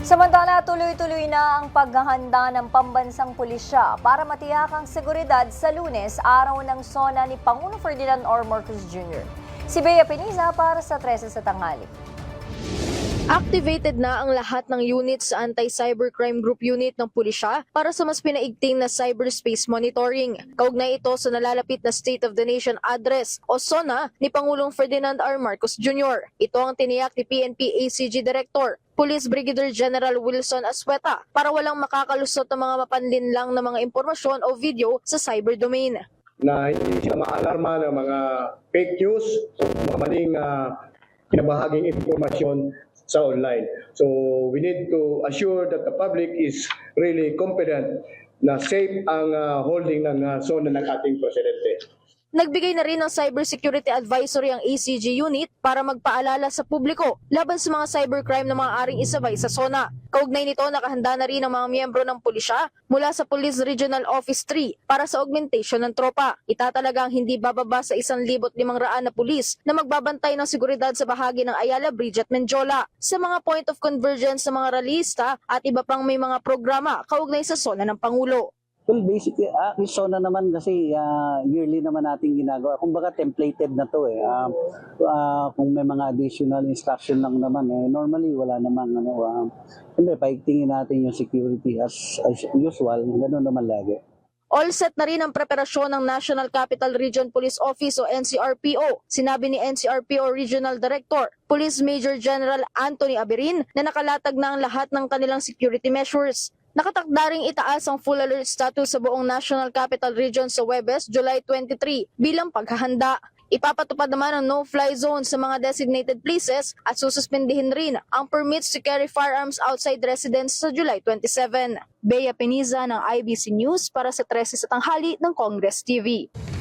Samantala, tuloy-tuloy na ang paghahanda ng pambansang pulisya para matiyak ang seguridad sa Lunes, araw ng SONA ni Pangulong Ferdinand R. Marcos Jr. Si Bea Peniza para sa 13 sa tanghali. Activated na ang lahat ng units sa Anti-Cybercrime Group Unit ng pulisya para sa mas pinaigting na cyberspace monitoring. Kaugnay ito sa nalalapit na State of the Nation Address o SONA ni Pangulong Ferdinand R. Marcos Jr. Ito ang tiniyak ni PNP ACG Director Police Brigadier General Wilson Asweta para walang makakalusot ng mga mapanlinlang na mga impormasyon o video sa cyber domain. Na hindi siya maalarma ng mga fake news o mga maling pinabahaging informasyon sa online. So we need to assure that the public is really confident na safe ang holding ng zona ng ating presidente. Nagbigay na rin ng cybersecurity advisory ang ACG unit para magpaalala sa publiko laban sa mga cybercrime na maaaring isabay sa SONA. Kaugnay nito, nakahanda na rin ang mga miyembro ng pulisya mula sa Police Regional Office 3 para sa augmentation ng tropa. Itatalagang hindi bababa sa 1,500 na pulis na magbabantay ng seguridad sa bahagi ng Ayala Bridge at Menjola. Sa mga point of convergence sa mga ralista at iba pang may mga programa kaugnay sa SONA ng Pangulo. Well, basically, SONA naman kasi yearly naman natin ginagawa. Kumbaga templated na to eh. Kung may mga additional instruction lang naman normally wala namang siyempre paigtingin natin yung security as usual, ganoon naman lagi. All set na rin ang preparasyon ng National Capital Region Police Office o NCRPO. Sinabi ni NCRPO Regional Director, Police Major General Anthony Aberin na nakalatag na ang lahat ng kanilang security measures. Nakatakda ring itaas ang full alert status sa buong National Capital Region sa Huwebes, July 23 bilang paghahanda. Ipapatupad naman ang no-fly zone sa mga designated places at sususpendihin rin ang permits to carry firearms outside residence sa July 27. Bea Peniza ng IBC News para sa 13 sa tanghali ng Congress TV.